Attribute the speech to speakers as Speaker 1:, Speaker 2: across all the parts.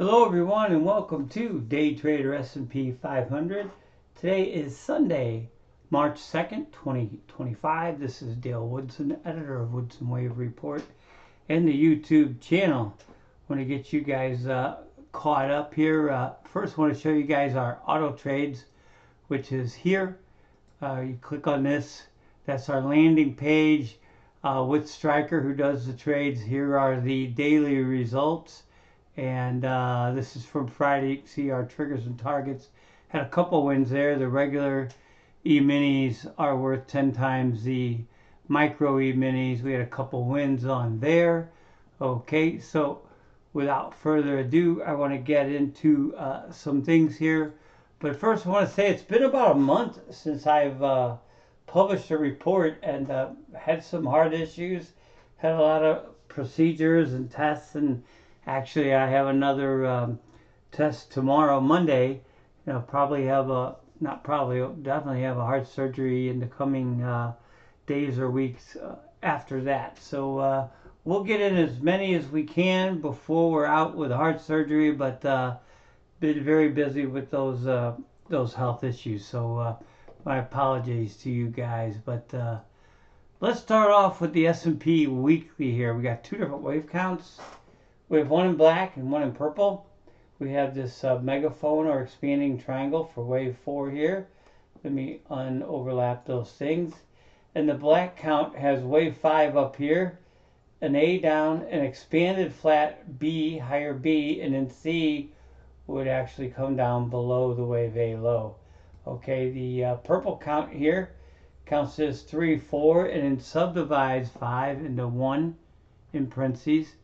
Speaker 1: Hello everyone and welcome to Day Trader S&P 500. Today is Sunday, March 2nd, 2025. This is Dale Woodson, editor of Woodson Wave Report and the YouTube channel. I want to get you guys caught up here. First I want to show you guys our auto trades, which is here. You click on this. That's our landing page with Striker, who does the trades. Here are the daily results. And this is from Friday. You can see our triggers and targets. Had a couple wins there. The regular E-minis are worth 10 times the micro E-minis. We had a couple wins on there. Okay, so without further ado, I want to get into some things here. But first I want to say it's been about a month since I've published a report and had some hard issues. Had a lot of procedures and tests, and actually, I have another test tomorrow, Monday. Definitely have a heart surgery in the coming days or weeks after that. So we'll get in as many as we can before we're out with heart surgery, but been very busy with those health issues. So my apologies to you guys. But let's start off with the S&P weekly here. We got two different wave counts. We have one in black and one in purple. We have this megaphone or expanding triangle for wave 4 here. Let me unoverlap those things. And the black count has wave 5 up here, an A down, an expanded flat B, higher B, and then C would actually come down below the wave A low. Okay, the purple count here counts as 3, 4, and then subdivides 5 into 1 in parentheses,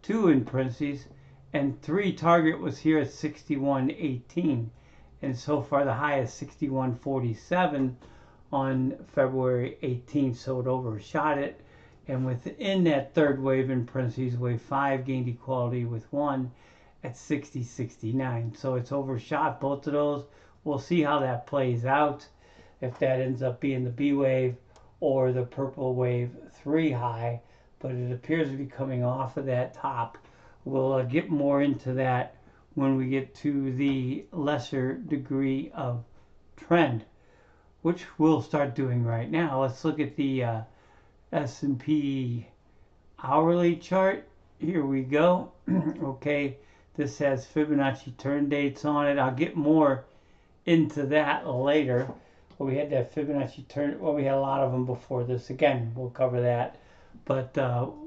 Speaker 1: 2 in parentheses, and 3 target was here at 61.18, and so far the high is 61.47 on February 18th, so it overshot it. And within that third wave in parentheses, wave 5 gained equality with 1 at 60.69, so it's overshot both of those. We'll see how that plays out, if that ends up being the B wave or the purple wave 3 high. But it appears to be coming off of that top. We'll get more into that when we get to the lesser degree of trend, which we'll start doing right now. Let's look at the S&P hourly chart. Here we go. Okay, this has Fibonacci turn dates on it. I'll get more into that later. We had that Fibonacci turn, well, we had a lot of them before this. Again, we'll cover that. But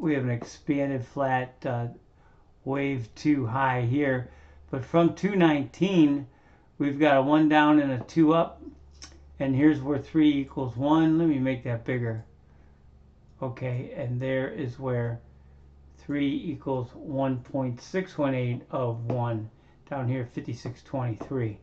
Speaker 1: we have an expanded flat wave 2 high here. But from 219, we've got a 1 down and a 2 up. And here's where 3 equals 1. Let me make that bigger. Okay, and there is where 3 equals 1.618 of 1. Down here, 56.23.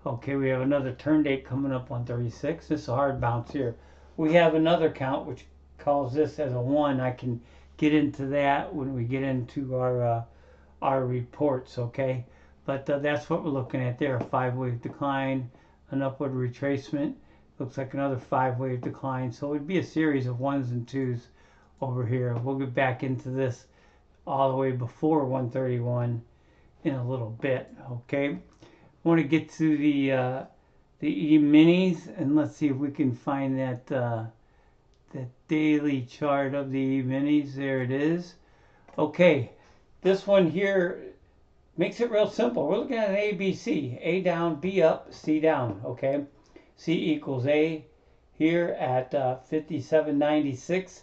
Speaker 1: Okay, we have another turn date coming up on 36. This is a hard bounce here. We have another count, which calls this as a 1. I can get into that when we get into our reports, okay? But that's what we're looking at there. A 5-wave decline, an upward retracement. Looks like another 5-wave decline. So it would be a series of 1s and 2s over here. We'll get back into this all the way before 131 in a little bit, okay? I want to get to the E-minis, and let's see if we can find that the daily chart of the E-minis. There it is. Okay, this one here makes it real simple. We're looking at an ABC. A down, B up, C down. Okay, C equals A here at 57.96.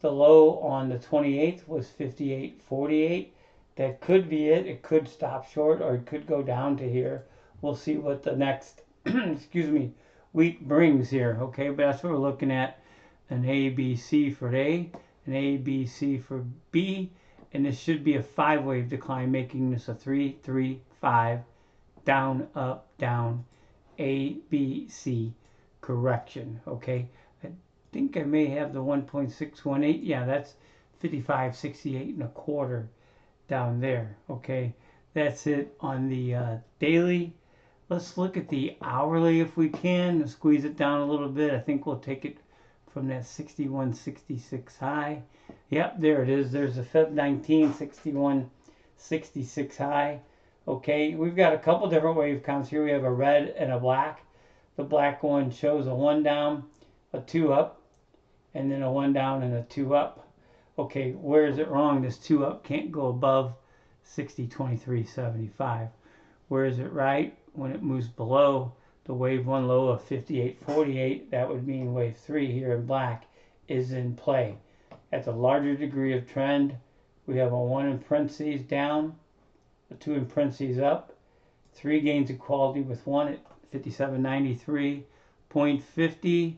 Speaker 1: The low on the 28th was 58.48. That could be it. It could stop short, or it could go down to here. We'll see what the next excuse me, week brings here. Okay, but that's what we're looking at. An ABC for A, an ABC for B, and this should be a 5-wave decline, making this a 3, 3, 5, down, up, down, A, B, C correction. Okay, I think I may have the 1.618. Yeah, that's 55.68 and a quarter down there. Okay, that's it on the daily. Let's look at the hourly if we can. Squeeze it down a little bit. I think we'll take it from that 61.66 high. Yep, there it is. There's a Feb 19 61.66 high. Okay, we've got a couple different wave counts here. We have a red and a black. The black one shows a 1 down, a 2 up, and then a 1 down and a 2 up. Okay, where is it wrong? This 2 up can't go above 60.2375. Where is it right? When it moves below the wave 1 low of 58.48, that would mean wave 3 here in black is in play. At the larger degree of trend, we have a 1 in parentheses down, a 2 in parentheses up, 3 gains equality with 1 at 57.93.50,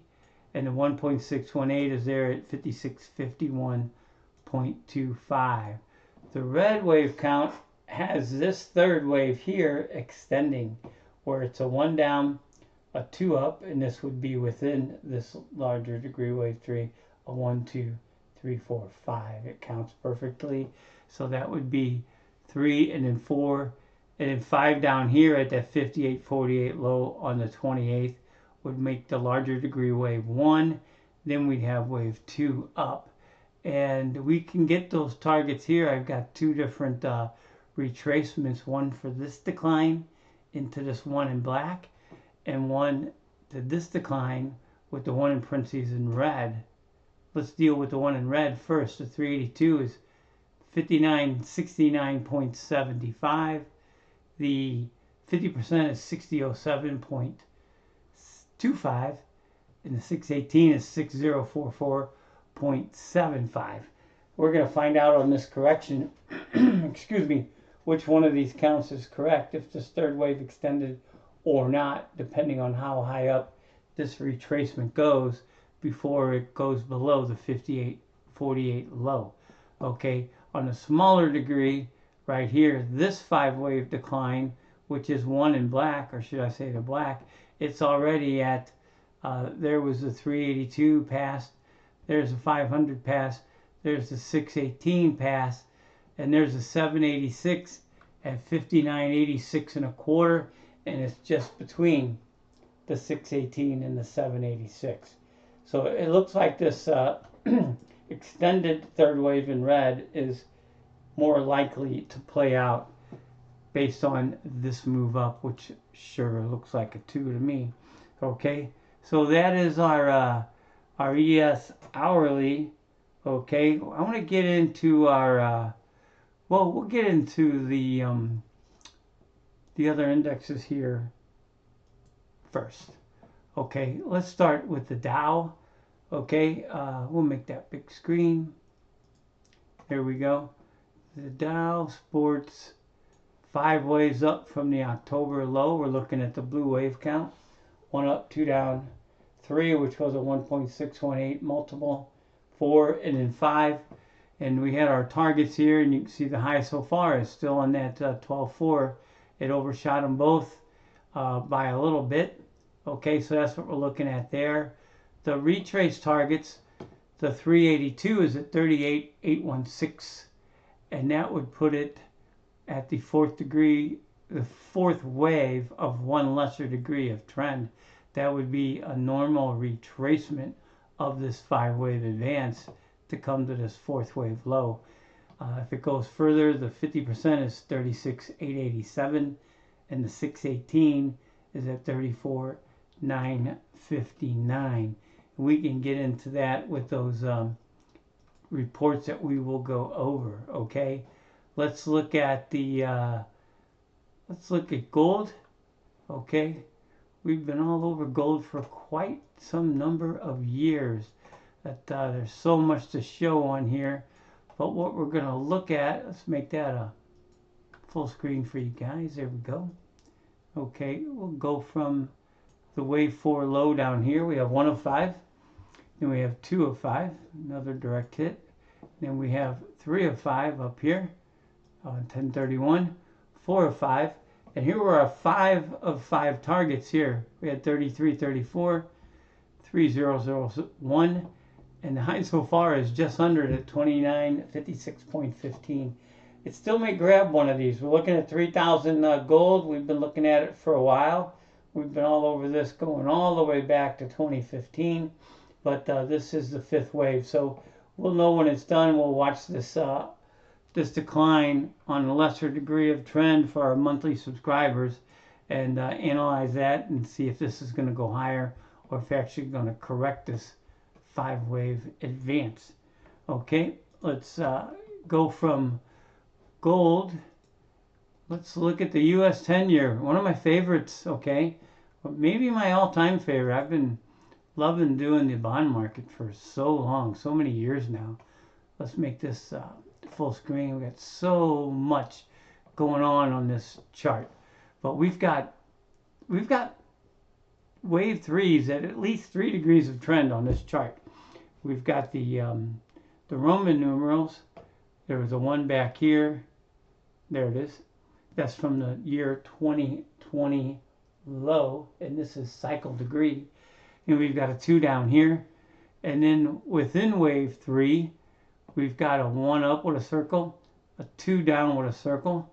Speaker 1: and the 1.618 is there at 56.51.25. The red wave count has this third wave here extending, where it's a 1 down, a 2 up, and this would be within this larger degree wave 3, a 1, 2, 3, 4, 5. It counts perfectly. So that would be 3 and then 4 and then 5 down here at that 58.48 low on the 28th would make the larger degree wave 1. Then we'd have wave 2 up. And we can get those targets here. I've got 2 different retracements, one for this decline into this 1 in black, and one to this decline with the 1 in parentheses in red. Let's deal with the 1 in red first. The 382 is 59.69.75. The 50% is 6007.25, and the 618 is 6044.75. We're going to find out on this correction, excuse me, which one of these counts is correct, if this third wave extended or not, depending on how high up this retracement goes before it goes below the 58.48 low. Okay, on a smaller degree, right here, this 5 wave decline, which is 1 in black, or should I say the black, it's already at, there was the 382 pass, there's a 500 pass, there's the 618 pass, and there's a 786 at 59.86 1/4, and it's just between the 618 and the 786. So it looks like this extended third wave in red is more likely to play out based on this move up, which sure looks like a 2 to me. Okay, so that is our ES hourly. Okay, I want to get into our well, we'll get into the other indexes here first. Okay, let's start with the Dow. Okay, we'll make that big screen. There we go. The Dow sports 5 waves up from the October low. We're looking at the blue wave count. 1 up, 2 down, 3, which was a 1.618 multiple, 4, and then 5. And we had our targets here, and you can see the high so far is still on that 12.4. It overshot them both by a little bit. Okay, so that's what we're looking at there. The retrace targets, the 382 is at 38.816, and that would put it at the 4th degree, the 4th wave of 1 lesser degree of trend. That would be a normal retracement of this 5 wave advance to come to this 4th wave low. If it goes further, the 50% is 36.887, and the 618 is at 34.959. We can get into that with those reports that we will go over. Okay, let's look at the gold. Okay, we've been all over gold for quite some number of years. That there's so much to show on here, but what we're going to look at, let's make that a full screen for you guys. There we go. Okay, we'll go from the wave 4 low down here. We have 1 of 5, then we have 2 of 5, another direct hit, then we have 3 of 5 up here on 1031, 4 of 5, and here were our 5 of 5 targets here. We had 33.34, 3001, and the high so far is just under it at 29.56.15. It still may grab one of these. We're looking at 3,000 gold. We've been looking at it for a while. We've been all over this going all the way back to 2015. But this is the 5th wave. So we'll know when it's done. We'll watch this this decline on a lesser degree of trend for our monthly subscribers and analyze that and see if this is going to go higher or if actually going to correct this 5-wave advance. Okay, let's go from gold. Let's look at the US10-year, one of my favorites, okay? Maybe my all-time favorite. I've been loving doing the bond market for so long, so many years now. Let's make this full screen. We've got so much going on this chart. But we've got wave threes at least 3 degrees of trend on this chart. We've got the Roman numerals. There was a 1 back here. There it is. That's from the year 2020 low, and this is cycle degree. And we've got a 2 down here. And then within wave 3, we've got a 1 up with a circle, a 2 down with a circle,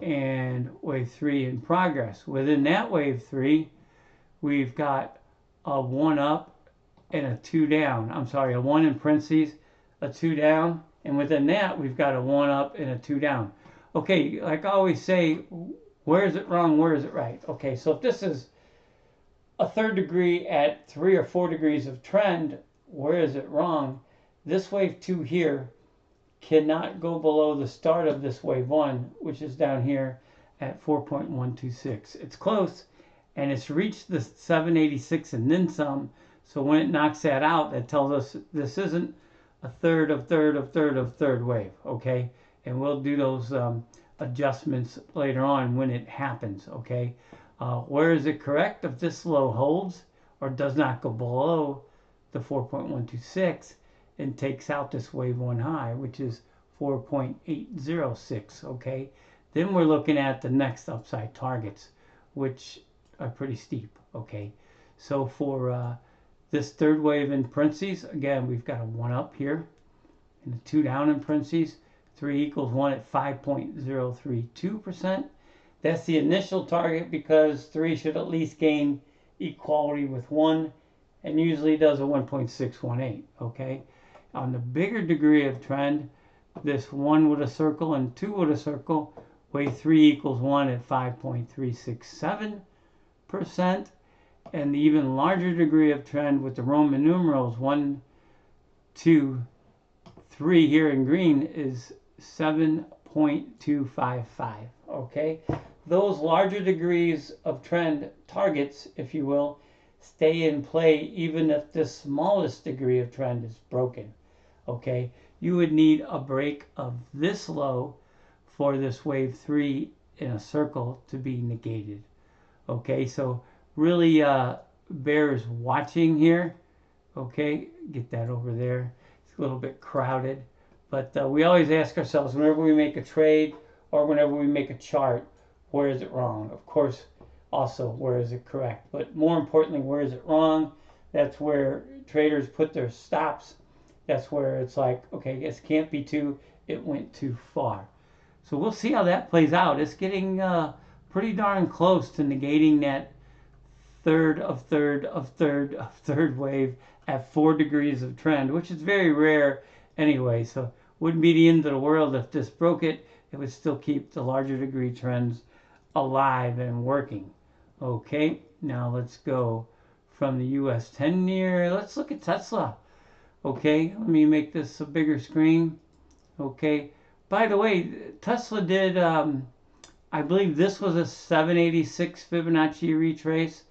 Speaker 1: and wave 3 in progress. Within that wave 3, we've got a 1 up and a 2 down. I'm sorry, a 1 in parentheses, a 2 down, and within that, we've got a 1 up and a 2 down. Okay, like I always say, where is it wrong, where is it right? Okay, so if this is a 3rd degree at 3 or 4 degrees of trend, where is it wrong? This wave 2 here cannot go below the start of this wave 1, which is down here at 4.126. It's close, and it's reached the 786 and then some. So when it knocks that out, that tells us this isn't a third of third wave, okay? And we'll do those adjustments later on when it happens, okay? Where is it correct? If this low holds or does not go below the 4.126 and takes out this wave 1 high, which is 4.806, okay? Then we're looking at the next upside targets, which are pretty steep, okay? So for this 3rd wave in parentheses, again, we've got a 1 up here and a 2 down in parentheses. 3 equals 1 at 5.032%. That's the initial target because 3 should at least gain equality with 1 and usually does a 1.618, okay? On the bigger degree of trend, this 1 with a circle and 2 with a circle, wave 3 equals 1 at 5.367%. And the even larger degree of trend with the Roman numerals, 1, 2, 3 here in green is 7.255, okay? Those larger degrees of trend targets, if you will, stay in play even if the smallest degree of trend is broken, okay? You would need a break of this low for this wave 3 in a circle to be negated, okay? So really bears watching here, okay? Get that over there. It's a little bit crowded. But we always ask ourselves, whenever we make a trade or whenever we make a chart, where is it wrong? Of course, also, where is it correct? But more importantly, where is it wrong? That's where traders put their stops. That's where it's like, okay, this can't be too, it went too far. So we'll see how that plays out. It's getting pretty darn close to negating that third wave at 4 degrees of trend, which is very rare anyway. So wouldn't be the end of the world if this broke it. It would still keep the larger degree trends alive and working. Okay, now let's go from the US10-year. Let's look at Tesla. Okay, let me make this a bigger screen. Okay, by the way, Tesla did, I believe this was a 786 Fibonacci retrace.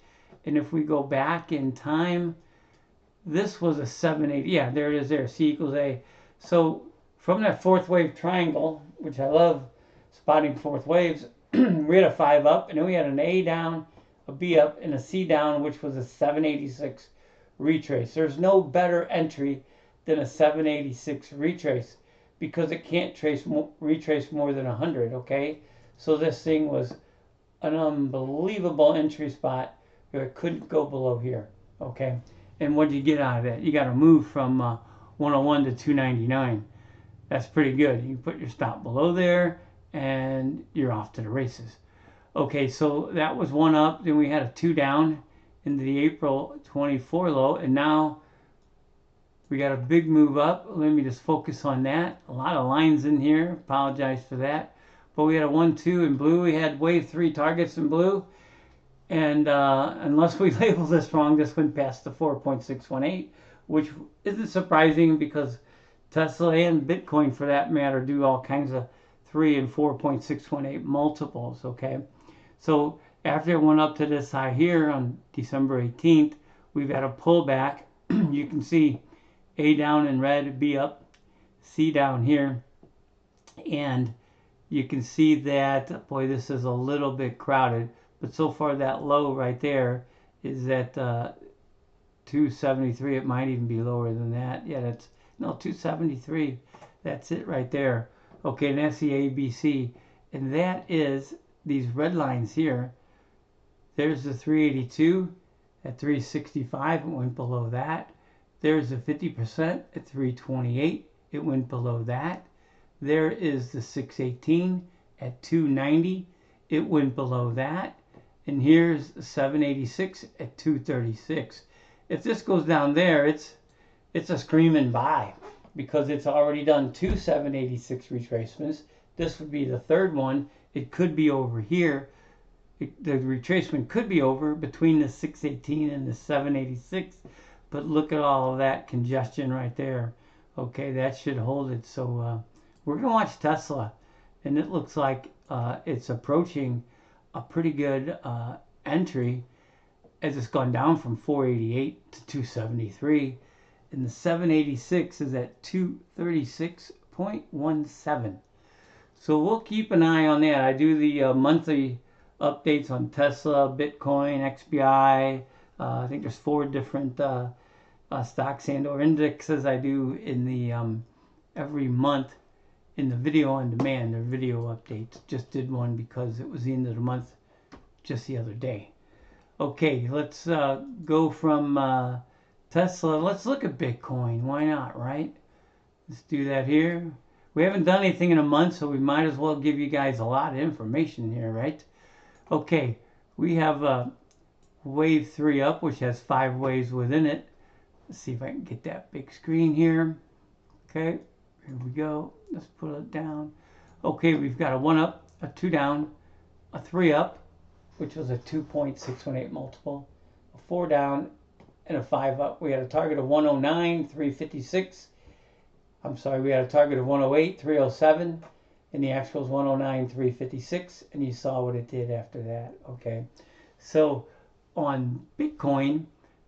Speaker 1: And if we go back in time, this was a 780. Yeah, there it is there. C equals A. So from that 4th wave triangle, which I love spotting 4th waves, we had a 5 up, and then we had an A down, a B up, and a C down, which was a 786 retrace. There's no better entry than a 786 retrace because it can't retrace more than 100, okay? So this thing was an unbelievable entry spot where it couldn't go below here, okay? And what did you get out of that? You got to move from 101 to 299. That's pretty good. You put your stop below there, and you're off to the races. Okay, so that was 1 up. Then we had a 2 down into the April 24 low, and now We got a big move up. Let me just focus on that. A lot of lines in here. Apologize for that. But we had a 1-2 in blue. We had wave 3 targets in blue. And unless we label this wrong, this went past the 4.618, which isn't surprising because Tesla and Bitcoin, for that matter, do all kinds of 3 and 4.618 multiples, okay? So after it went up to this high here on December 18th, we've had a pullback. You can see A down in red, B up, C down here. And you can see that, boy, this is a little bit crowded. But so far that low right there is at 273. It might even be lower than that. Yeah, that's, no, 273. That's it right there. Okay, and that's the ABC. And that is these red lines here. There's the 382 at 365. It went below that. There's the 50% at 328. It went below that. There is the 618 at 290. It went below that. And here's 786 at 236. If this goes down there, it's a screaming buy because it's already done 2 786 retracements. This would be the third one. It could be over here. The retracement could be over between the 618 and the 786. But look at all of that congestion right there. Okay, that should hold it. So we're going to watch Tesla. And it looks like it's approaching a pretty good entry as it's gone down from 488 to 273, and the 786 is at 236.17. So we'll keep an eye on that. I do the monthly updates on Tesla, Bitcoin, XBI. I think there's 4 different stocks and or indexes I do in the every month. In the video on demand, their video updates. Just did one because it was the end of the month just the other day. Okay, let's go from Tesla. Let's look at Bitcoin. Why not, right? Let's do that here. We haven't done anything in a month, so we might as well give you guys a lot of information here, right? Okay, we have wave 3 up, which has 5 waves within it. Let's see if I can get that big screen here. Okay. Here we go. Let's put it down. Okay, we've got a 1 up, a 2 down, a 3 up, which was a 2.618 multiple, a 4 down, and a 5 up. We had a target of 109, 356. I'm sorry, we had a target of 108, 307, and the actual is 109, 356, and you saw what it did after that. Okay, so on Bitcoin,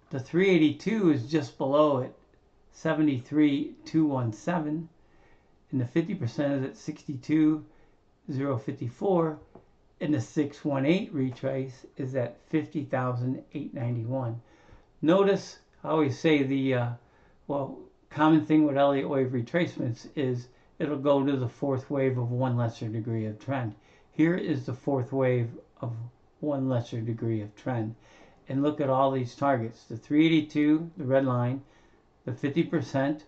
Speaker 1: the 382 is just below it, 73,217. And the 50% is at 62,054, and the 618 retrace is at 50,891. Notice, I always say the common thing with Elliott Wave retracements is it'll go to the 4th wave of 1 lesser degree of trend. Here is the 4th wave of 1 lesser degree of trend. And look at all these targets. The 382, the red line, the 50%,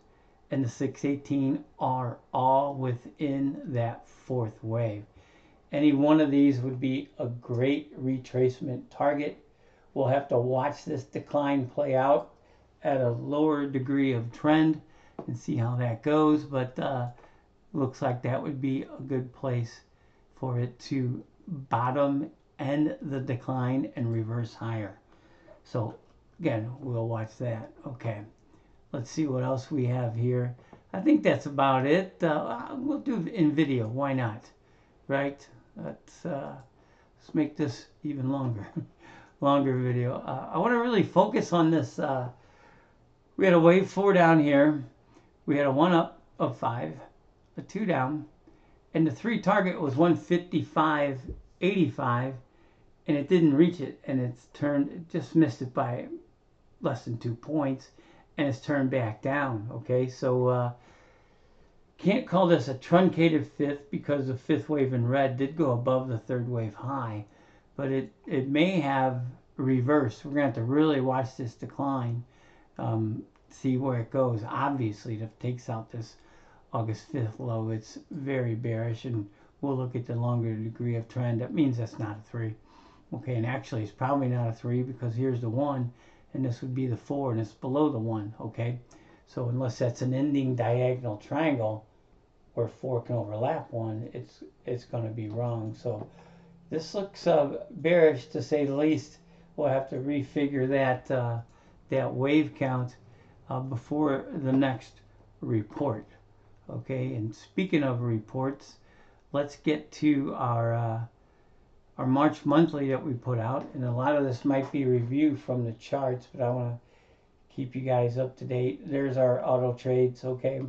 Speaker 1: and the 618 are all within that 4th wave. Any one of these would be a great retracement target. We'll have to watch this decline play out at a lower degree of trend and see how that goes, but looks like that would be a good place for it to bottom, end the decline, and reverse higher. So again, we'll watch that. Okay. Let's see what else we have here. I think that's about it. We'll do in video. Why not? Right? Let's make this even longer. Longer video. I want to really focus on this. We had a wave 4 down here. We had a 1 up of 5, a 2 down, and the 3 target was 155.85, and it didn't reach it, and it just missed it by less than 2 points. And it's turned back down. Okay, so can't call this a truncated 5th because the 5th wave in red did go above the 3rd wave high, but it may have reversed. We're going to have to really watch this decline, see where it goes. Obviously, if it takes out this August 5th low, it's very bearish, and we'll look at the longer degree of trend. That means that's not a 3. Okay, and actually it's probably not a 3 because here's the 1. And this would be the 4, and it's below the 1, okay? So unless that's an ending diagonal triangle where 4 can overlap 1, it's going to be wrong. So this looks bearish to say the least. We'll have to refigure that wave count before the next report. Okay, and speaking of reports, let's get to our March monthly that we put out. And a lot of this might be review from the charts, but I want to keep you guys up to date. There's our auto trades. Okay,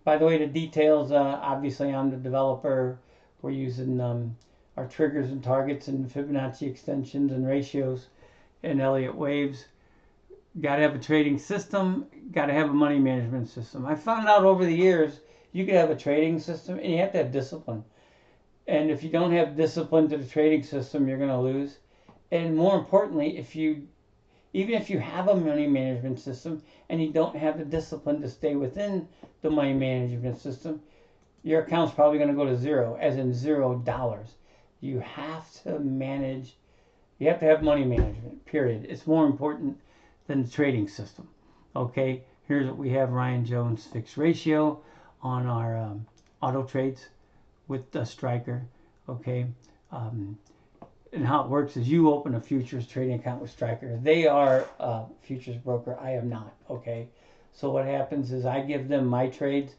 Speaker 1: by the way, the details, obviously I'm the developer. We're using our triggers and targets and Fibonacci extensions and ratios and Elliott waves. Got to have a trading system, got to have a money management system. I found out over the years you can have a trading system and you have to have discipline. And if you don't have discipline to the trading system, you're going to lose. And more importantly, even if you have a money management system and you don't have the discipline to stay within the money management system, your account's probably going to go to zero, as in $0. You have to manage, you have to have money management, period. It's more important than the trading system. Okay, here's what we have: Ryan Jones fixed ratio on our auto trades with the striker. Okay, and how it works is you open a futures trading account with Striker. They are a futures broker. I am not. Okay, so what happens is I give them my trades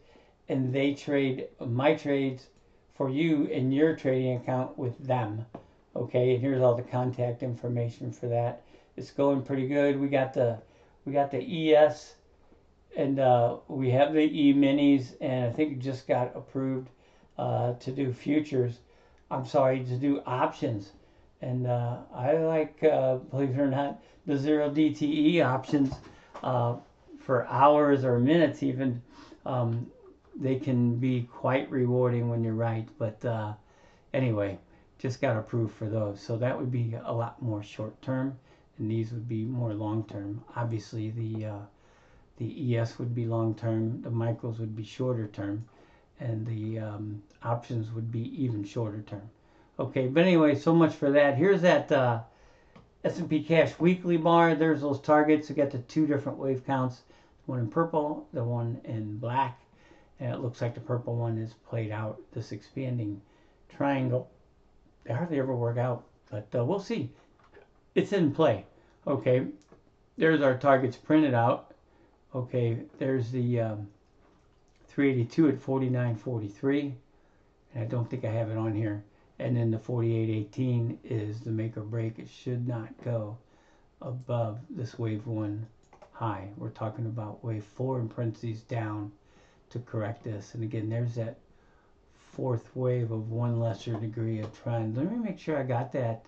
Speaker 1: and they trade my trades for you in your trading account with them. Okay, and here's all the contact information for that. It's going pretty good. We got the ES and we have the E minis, and I think it just got approved to do futures. I'm sorry, to do options. And I like, believe it or not, the 0 DTE options for hours or minutes even. They can be quite rewarding when you're right. But anyway, just got approved for those. So that would be a lot more short term, and these would be more long term. Obviously, the ES would be long term, the micros would be shorter term, and the options would be even shorter term. Okay, but anyway, so much for that. Here's that S&P Cash weekly bar. There's those targets. We got the two different wave counts, one in purple, the one in black. And it looks like the purple one is played out, this expanding triangle. They hardly ever work out, but we'll see. It's in play. Okay, there's our targets printed out. Okay, there's the 382 at 49.43. And I don't think I have it on here. And then the 48.18 is the make or break. It should not go above this wave 1 high. We're talking about wave 4 in parentheses down to correct this. And again, there's that fourth wave of 1 lesser degree of trend. Let me make sure I got that.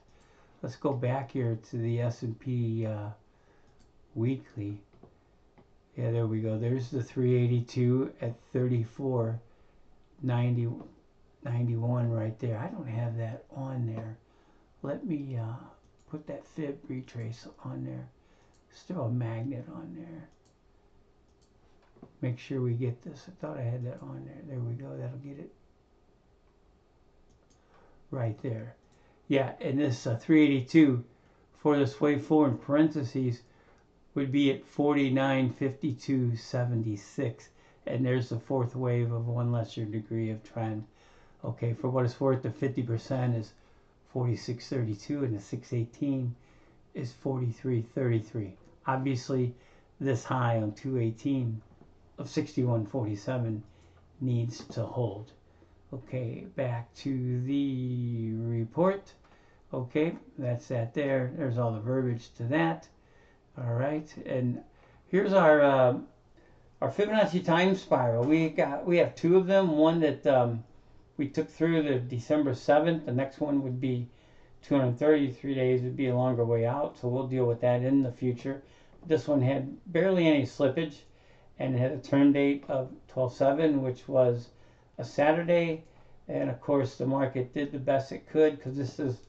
Speaker 1: Let's go back here to the S&P weekly. Yeah, there we go. There's the 382 at 34.91 right there. I don't have that on there. Let me put that fib retrace on there. Let's throw a magnet on there. Make sure we get this. I thought I had that on there. There we go. That'll get it right there. Yeah, and this 382 for this wave 4 in parentheses would be at 49.52.76. And there's the fourth wave of 1 lesser degree of trend. Okay, for what it's worth, the 50% is 46.32 and the 618 is 43.33. Obviously, this high on 218 of 61.47 needs to hold. Okay, back to the report. Okay, that's that there. There's all the verbiage to that. All right, and here's our Fibonacci time spiral. We have two of them. One that we took through the December 7th. The next one would be 233 days. Would be a longer way out, so we'll deal with that in the future. This one had barely any slippage, and it had a turn date of 12/7, which was a Saturday. And of course, the market did the best it could because this is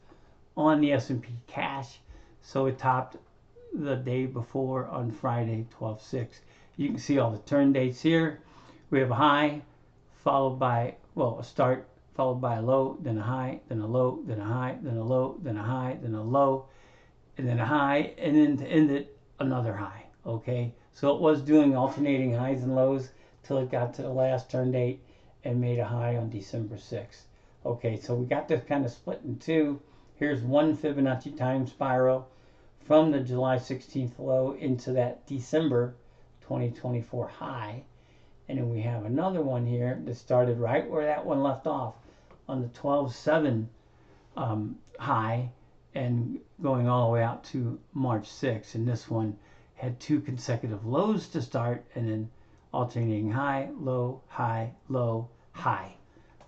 Speaker 1: on the S&P cash, so it topped the day before on Friday, 12/6. You can see all the turn dates here. We have a high followed by, well, a start followed by a low, then a high, then a low, then a high, then a low, then a high, then a low, and then a high, and then to end it, another high. Okay, So it was doing alternating highs and lows till it got to the last turn date and made a high on December 6th. Okay, so we got this kind of split in two. Here's one Fibonacci time spiral from the July 16th low into that December 2024 high. And then we have another one here that started right where that one left off on the 12/7 high and going all the way out to March 6th. And this one had two consecutive lows to start and then alternating high, low, high, low, high.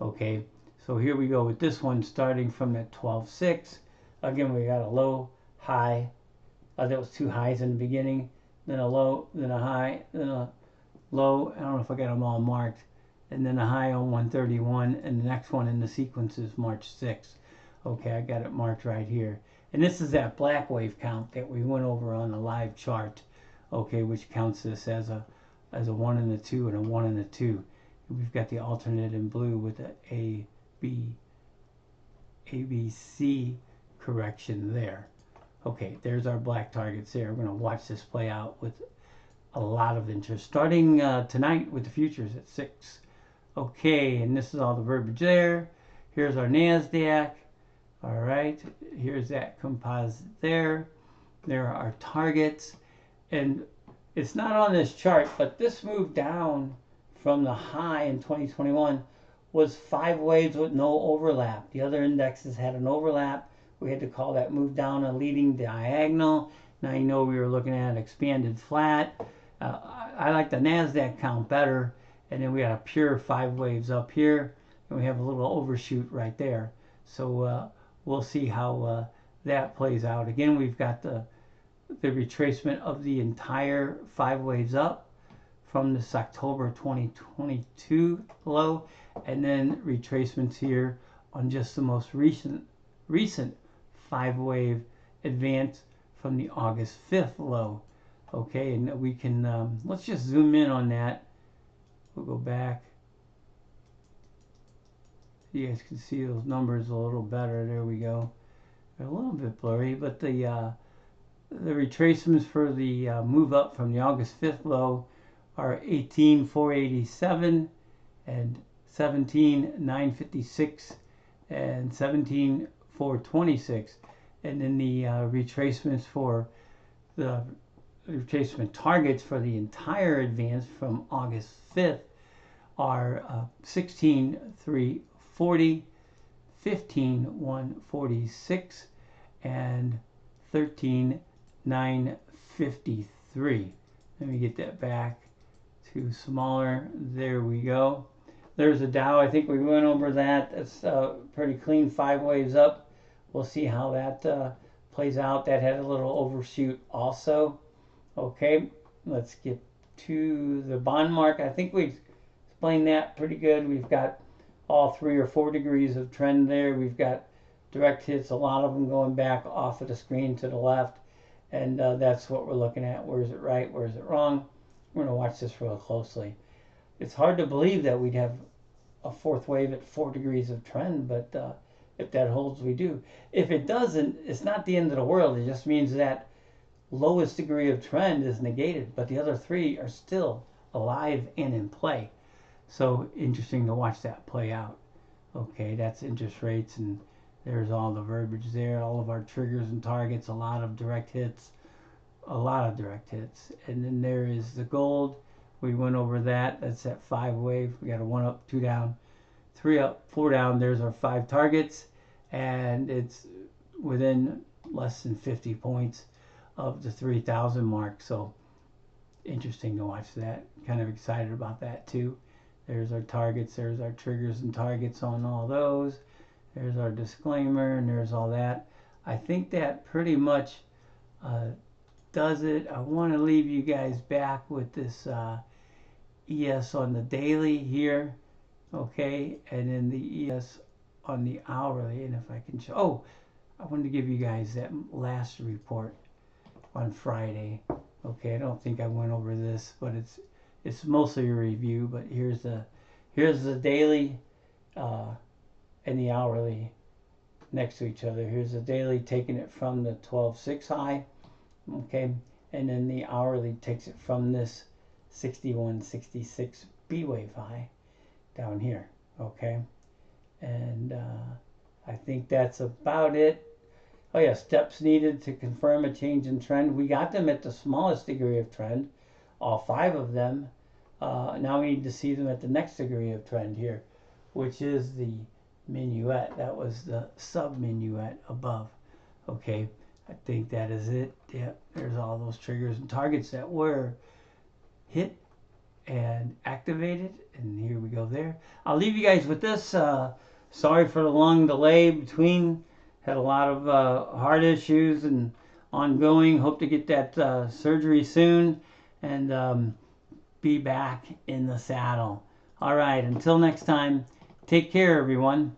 Speaker 1: Okay, so here we go with this one starting from that 12/6. Again, we got a low, high. There was two highs in the beginning, then a low, then a high, then a low. I don't know if I got them all marked. And then a high on 131, and the next one in the sequence is March 6th. Okay, I got it marked right here. And this is that black wave count that we went over on the live chart, okay, which counts this as a 1 and a 2 and a 1 and a 2. We've got the alternate in blue with the ABC correction there. Okay, there's our black targets there. We're going to watch this play out with a lot of interest, starting tonight with the futures at 6. Okay, and this is all the verbiage there. Here's our NASDAQ. All right, here's that composite there. There are our targets. And it's not on this chart, but this move down from the high in 2021 was 5 waves with no overlap. The other indexes had an overlap. We had to call that move down a leading diagonal. Now you know we were looking at an expanded flat. I like the NASDAQ count better. And then we got a pure 5 waves up here. And we have a little overshoot right there. So we'll see how that plays out. Again, we've got the retracement of the entire 5 waves up from this October 2022 low. And then retracements here on just the most recent 5 wave advance from the August 5th low. Okay, and we can, let's just zoom in on that. We'll go back. You guys can see those numbers a little better. There we go. They're a little bit blurry, but the retracements for the move up from the August 5th low are 18,487 and 17,956 and 17,426. And then the retracements for the retracement targets for the entire advance from August 5th are 16,340, 15,146, and 13,953. Let me get that back to smaller. There we go. There's a Dow. I think we went over that. That's pretty clean 5 waves up. We'll see how that plays out. That had a little overshoot also. Okay, let's get to the bond market. I think we explained that pretty good. We've got all 3 or 4 degrees of trend there. We've got direct hits, a lot of them going back off of the screen to the left. And that's what we're looking at. Where is it right? Where is it wrong? We're going to watch this real closely. It's hard to believe that we'd have a 4th wave at 4 degrees of trend, but if that holds, we do. If it doesn't, it's not the end of the world. It just means that lowest degree of trend is negated, but the other 3 are still alive and in play. So interesting to watch that play out. Okay, that's interest rates, and there's all the verbiage there, all of our triggers and targets, a lot of direct hits. And then there is the gold. We went over that. That's that 5 wave. We got a 1 up, 2 down, 3 up, 4 down. There's our 5 targets, and it's within less than 50 points of the 3,000 mark. So interesting to watch that. Kind of excited about that too. There's our targets. There's our triggers and targets on all those. There's our disclaimer, and there's all that. I think that pretty much does it. I want to leave you guys back with this ES on the daily here, okay, and then the ES on the hourly. And if I can show, oh, I wanted to give you guys that last report on Friday. Okay, I don't think I went over this, but it's mostly a review. But here's the daily and the hourly next to each other. Here's the daily, taking it from the 12.6 high. Okay, and then the hourly takes it from this 61.66 B wave high down here. Okay, and I think that's about it. Oh yeah, steps needed to confirm a change in trend. We got them at the smallest degree of trend, all 5 of them. Now we need to see them at the next degree of trend here, which is the minuet. That was the sub-minuet above. Okay, I think that is it. Yep, there's all those triggers and targets that were hit and activated, and here we go there. I'll leave you guys with this. Sorry for the long delay between. Had a lot of heart issues and ongoing. Hope to get that surgery soon and be back in the saddle. All right, until next time, take care, everyone.